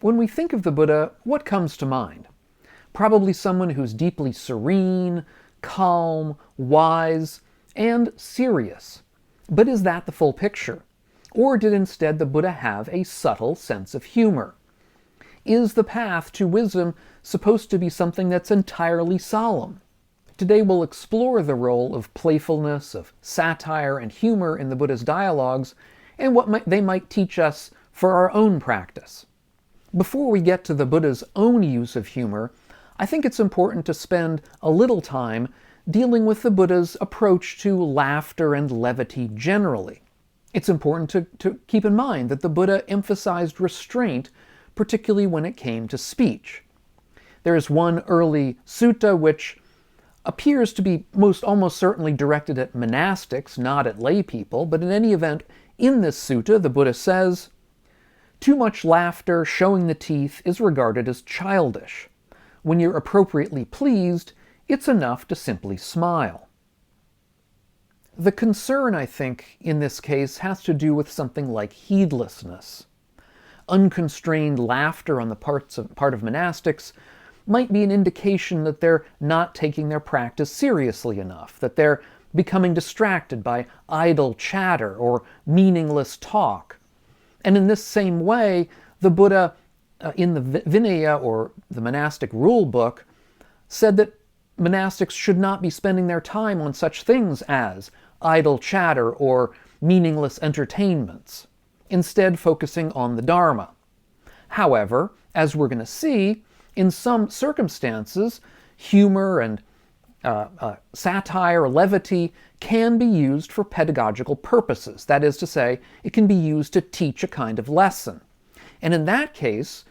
When we think of the Buddha, what comes to mind? Probably someone who's deeply serene, calm, wise, and serious. But is that the full picture? Or did instead the Buddha have a subtle sense of humor? Is the path to wisdom supposed to be something that's entirely solemn? Today we'll explore the role of playfulness, of satire and humor in the Buddha's dialogues, and what they might teach us for our own practice. Before we get to the Buddha's own use of humor, I think it's important to spend a little time dealing with the Buddha's approach to laughter and levity generally. It's important to keep in mind that the Buddha emphasized restraint, particularly when it came to speech. There is one early sutta which appears to be almost certainly directed at monastics, not at lay people, but in any event, in this sutta, the Buddha says, "Too much laughter showing the teeth is regarded as childish. When you're appropriately pleased, it's enough to simply smile." The concern, I think, in this case has to do with something like heedlessness. Unconstrained laughter on the part of monastics might be an indication that they're not taking their practice seriously enough, that they're becoming distracted by idle chatter or meaningless talk. And in this same way, the Buddha, in the Vinaya, or the monastic rule book, said that monastics should not be spending their time on such things as idle chatter or meaningless entertainments, instead focusing on the Dharma. However, as we're going to see, in some circumstances, humor and satire or levity can be used for pedagogical purposes. That is to say, it can be used to teach a kind of lesson. And in that case,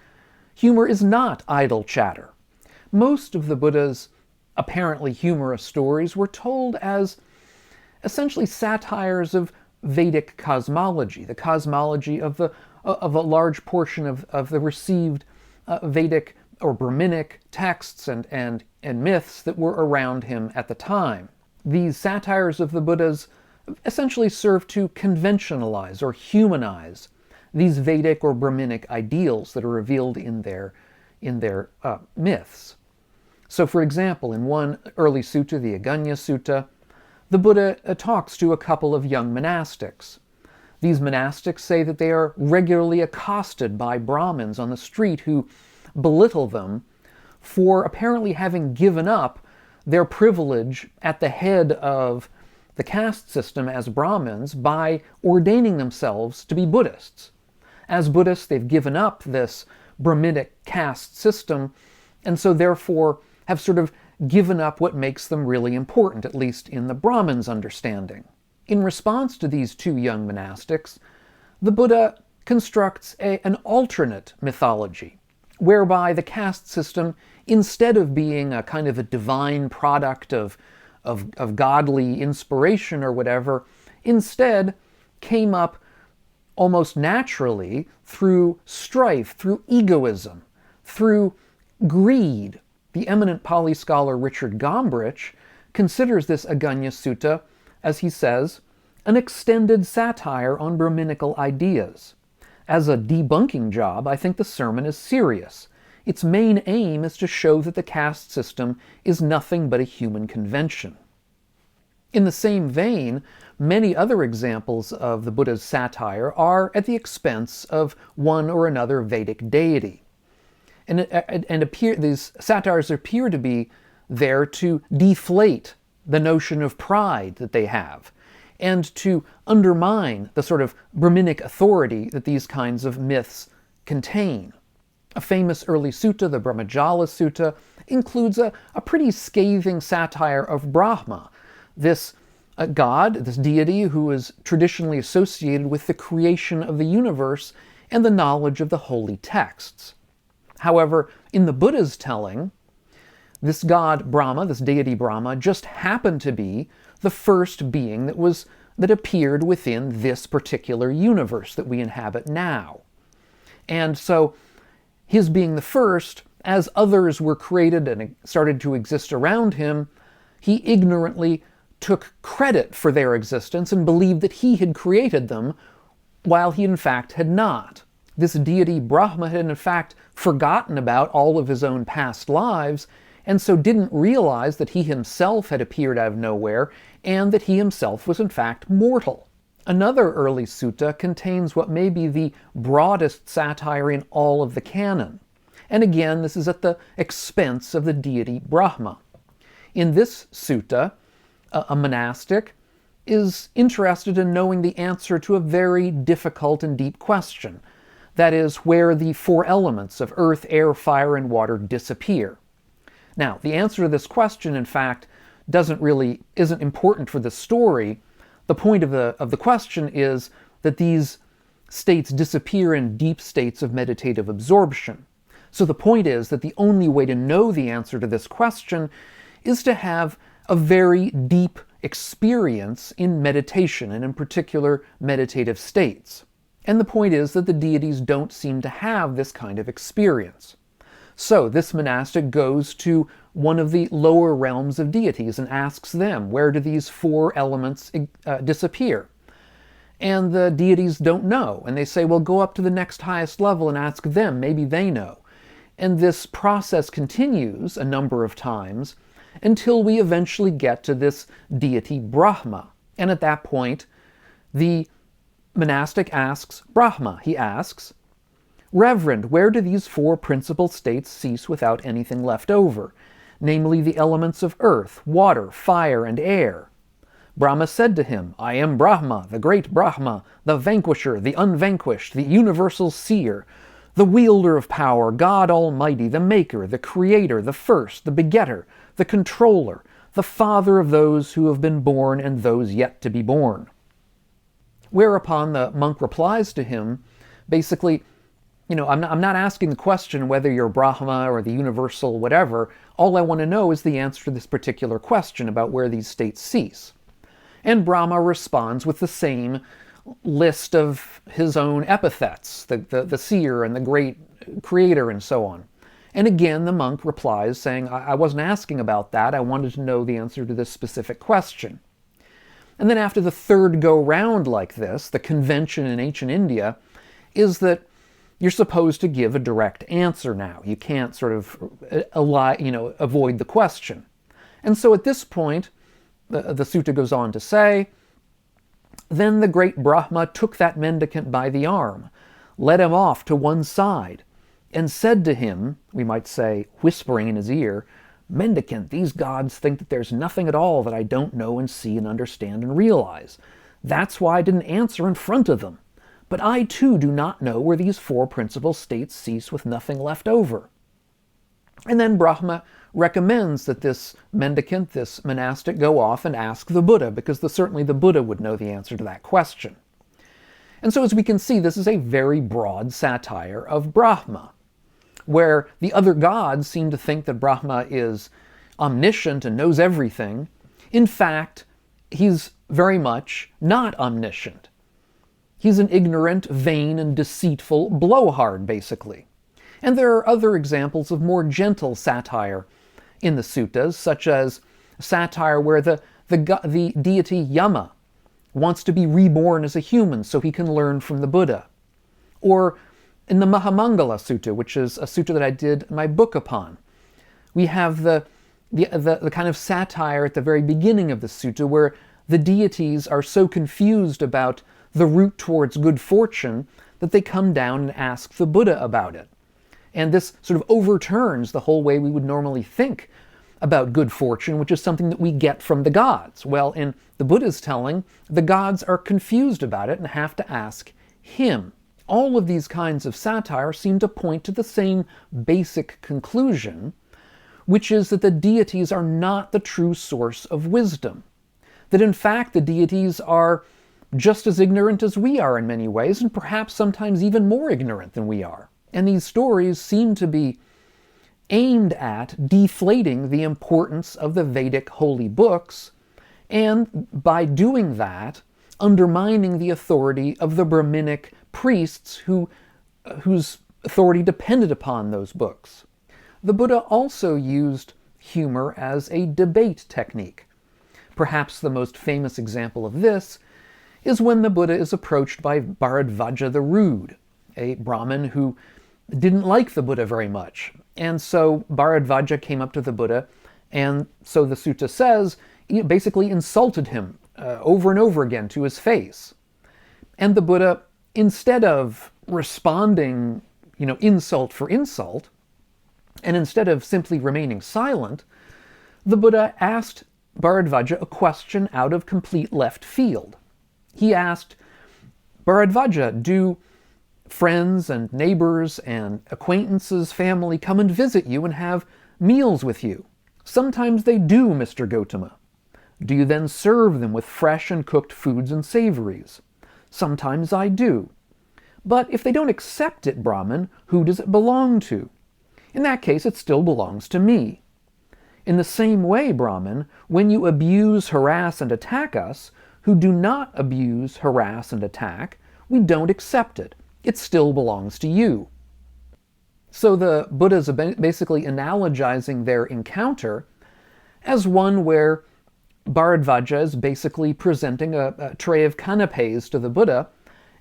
humor is not idle chatter. Most of the Buddha's apparently humorous stories were told as essentially satires of Vedic cosmology, the cosmology of a large portion of the received Vedic or Brahminic texts and myths that were around him at the time. These satires of the Buddhas essentially serve to conventionalize or humanize these Vedic or Brahminic ideals that are revealed in their myths. So, for example, in one early sutta, the Aggañña Sutta, the Buddha talks to a couple of young monastics. These monastics say that they are regularly accosted by Brahmins on the street who belittle them for apparently having given up their privilege at the head of the caste system as Brahmins by ordaining themselves to be Buddhists. As Buddhists, they've given up this Brahminic caste system, and so therefore have sort of given up what makes them really important, at least in the Brahmins' understanding. In response to these two young monastics, the Buddha constructs an alternate mythology, whereby the caste system, instead of being a kind of a divine product of godly inspiration or whatever, instead came up almost naturally through strife, through egoism, through greed. The eminent Pali scholar Richard Gombrich considers this Aggañña Sutta, as he says, an extended satire on Brahminical ideas. As a debunking job, I think the sermon is serious. Its main aim is to show that the caste system is nothing but a human convention. In the same vein, many other examples of the Buddha's satire are at the expense of one or another Vedic deity. These satires appear to be there to deflate the notion of pride that they have, and to undermine the sort of Brahminic authority that these kinds of myths contain. A famous early sutta, the Brahmajala Sutta, includes a pretty scathing satire of Brahma, this god, this deity who is traditionally associated with the creation of the universe and the knowledge of the holy texts. However, in the Buddha's telling, this god Brahma, this deity Brahma, just happened to be the first being that appeared within this particular universe that we inhabit now. And so, his being the first, as others were created and started to exist around him, he ignorantly took credit for their existence and believed that he had created them, while he in fact had not. This deity Brahma had in fact forgotten about all of his own past lives, and so didn't realize that he himself had appeared out of nowhere, and that he himself was in fact mortal. Another early sutta contains what may be the broadest satire in all of the canon. And again, this is at the expense of the deity Brahma. In this sutta, a monastic is interested in knowing the answer to a very difficult and deep question. That is, where the four elements of earth, air, fire, and water disappear. Now, the answer to this question, in fact, isn't important for the story. The point of the question is that these states disappear in deep states of meditative absorption. So the point is that the only way to know the answer to this question is to have a very deep experience in meditation, and in particular meditative states. And the point is that the deities don't seem to have this kind of experience. So this monastic goes to one of the lower realms of deities and asks them, where do these four elements disappear? And the deities don't know. And they say, well, go up to the next highest level and ask them, maybe they know. And this process continues a number of times until we eventually get to this deity Brahma. And at that point, the monastic asks Brahma, he asks, Reverend, where do these four principal states cease without anything left over, namely the elements of earth, water, fire, and air? Brahma said to him, I am Brahma, the great Brahma, the vanquisher, the unvanquished, the universal seer, the wielder of power, God Almighty, the maker, the creator, the first, the begetter, the controller, the father of those who have been born and those yet to be born. Whereupon the monk replies to him, basically, I'm not asking the question whether you're Brahma or the universal whatever. All I want to know is the answer to this particular question about where these states cease. And Brahma responds with the same list of his own epithets, the seer and the great creator and so on. And again, the monk replies saying, I wasn't asking about that, I wanted to know the answer to this specific question. And then after the third go-round like this, the convention in ancient India is that you're supposed to give a direct answer now. You can't sort of avoid the question. And so at this point, the sutta goes on to say, Then the great Brahma took that mendicant by the arm, led him off to one side, and said to him, we might say, whispering in his ear, Mendicant, these gods think that there's nothing at all that I don't know and see and understand and realize. That's why I didn't answer in front of them. But I too do not know where these four principal states cease with nothing left over. And then Brahma recommends that this mendicant, this monastic, go off and ask the Buddha, because certainly the Buddha would know the answer to that question. And so as we can see, this is a very broad satire of Brahma, where the other gods seem to think that Brahma is omniscient and knows everything. In fact, he's very much not omniscient. He's an ignorant, vain, and deceitful blowhard, basically. And there are other examples of more gentle satire in the suttas, such as satire where the deity Yama wants to be reborn as a human so he can learn from the Buddha. Or in the Mahamangala Sutta, which is a sutta that I did my book upon, we have the kind of satire at the very beginning of the sutta where the deities are so confused about the route towards good fortune that they come down and ask the Buddha about it. And this sort of overturns the whole way we would normally think about good fortune, which is something that we get from the gods. Well, in the Buddha's telling, the gods are confused about it and have to ask him. All of these kinds of satire seem to point to the same basic conclusion, which is that the deities are not the true source of wisdom. That in fact the deities are just as ignorant as we are in many ways, and perhaps sometimes even more ignorant than we are. And these stories seem to be aimed at deflating the importance of the Vedic holy books, and by doing that, undermining the authority of the Brahminic priests whose authority depended upon those books. The Buddha also used humor as a debate technique. Perhaps the most famous example of this is when the Buddha is approached by Bharadvaja the Rude. a Brahmin who didn't like the Buddha very much. And so Bharadvaja came up to the Buddha, and so the sutta says, he basically insulted him over and over again to his face. And the Buddha, instead of responding, insult for insult, and instead of simply remaining silent, the Buddha asked Bharadvaja a question out of complete left field. He asked, Bharadvaja, do friends and neighbors and acquaintances, family come and visit you and have meals with you? Sometimes they do, Mr. Gautama. Do you then serve them with fresh and cooked foods and savories? Sometimes I do. But if they don't accept it, Brahmin, who does it belong to? In that case, it still belongs to me. In the same way, Brahmin, when you abuse, harass, and attack us, who do not abuse, harass, and attack, we don't accept it. It still belongs to you. So the Buddhas are basically analogizing their encounter as one where Bharadvaja is basically presenting a tray of canapes to the Buddha,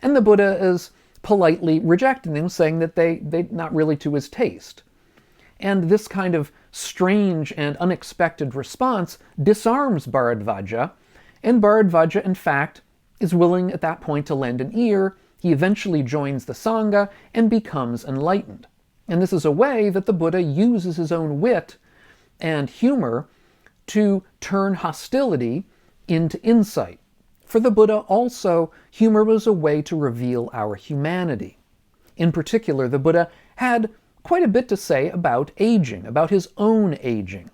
and the Buddha is politely rejecting them, saying that they're not really to his taste. And this kind of strange and unexpected response disarms Bharadvaja, and Bharadvaja, in fact, is willing at that point to lend an ear. He eventually joins the Sangha and becomes enlightened. And this is a way that the Buddha uses his own wit and humor to turn hostility into insight. For the Buddha also, humor was a way to reveal our humanity. In particular, the Buddha had quite a bit to say about aging, about his own aging.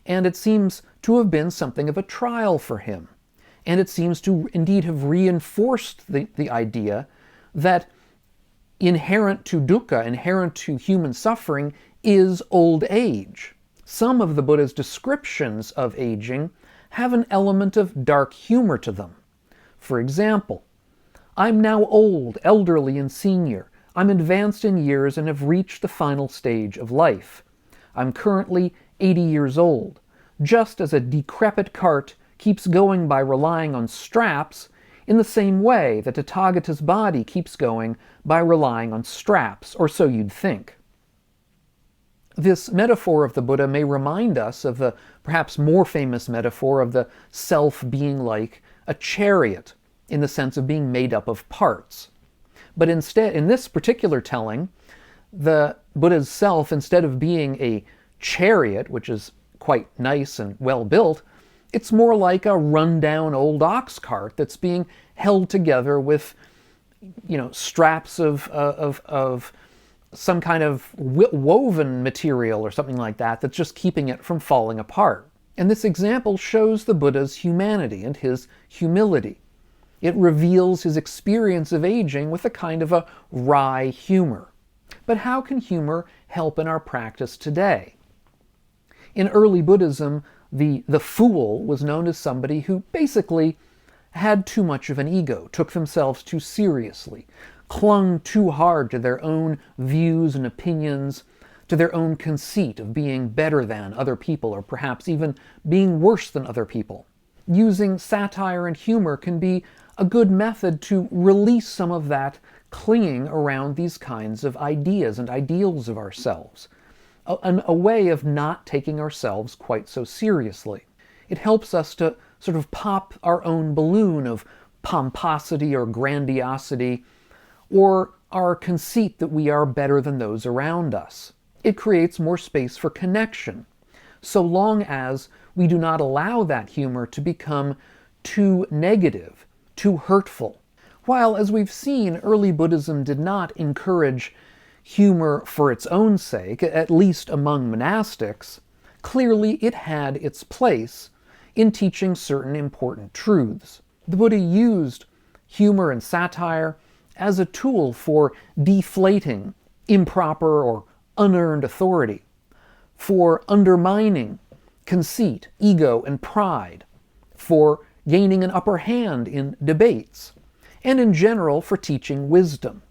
And it seems to have been something of a trial for him. And it seems to indeed have reinforced the idea that inherent to dukkha, inherent to human suffering, is old age. Some of the Buddha's descriptions of aging have an element of dark humor to them. For example, I'm now old, elderly, and senior. I'm advanced in years and have reached the final stage of life. I'm currently 80 years old. Just as a decrepit cart keeps going by relying on straps, in the same way that Tathagata's body keeps going by relying on straps, or so you'd think. This metaphor of the Buddha may remind us of the perhaps more famous metaphor of the self being like a chariot, in the sense of being made up of parts. But instead, in this particular telling, the Buddha's self, instead of being a chariot, which is quite nice and well built, it's more like a run-down old ox cart that's being held together with, straps of some kind of woven material or something like that that's just keeping it from falling apart. And this example shows the Buddha's humanity and his humility. It reveals his experience of aging with a kind of a wry humor. But how can humor help in our practice today? In early Buddhism, the fool was known as somebody who basically had too much of an ego, took themselves too seriously, clung too hard to their own views and opinions, to their own conceit of being better than other people, or perhaps even being worse than other people. Using satire and humor can be a good method to release some of that clinging around these kinds of ideas and ideals of ourselves. A way of not taking ourselves quite so seriously. It helps us to sort of pop our own balloon of pomposity or grandiosity, or our conceit that we are better than those around us. It creates more space for connection, so long as we do not allow that humor to become too negative, too hurtful. While, as we've seen, early Buddhism did not encourage humor for its own sake, at least among monastics, clearly it had its place in teaching certain important truths. The Buddha used humor and satire as a tool for deflating improper or unearned authority, for undermining conceit, ego, and pride, for gaining an upper hand in debates, and in general for teaching wisdom.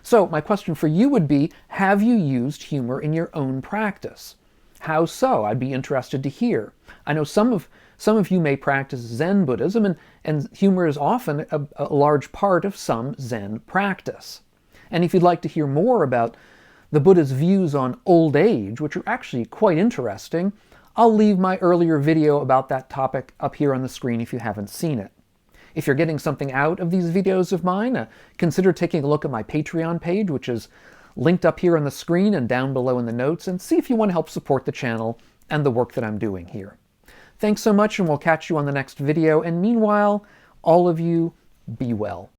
So my question for you would be, have you used humor in your own practice? How so? I'd be interested to hear. I know some of you may practice Zen Buddhism, and humor is often a large part of some Zen practice. And if you'd like to hear more about the Buddha's views on old age, which are actually quite interesting, I'll leave my earlier video about that topic up here on the screen if you haven't seen it. If you're getting something out of these videos of mine, consider taking a look at my Patreon page, which is linked up here on the screen and down below in the notes, and see if you want to help support the channel and the work that I'm doing here. Thanks so much, and we'll catch you on the next video, and meanwhile, all of you, be well.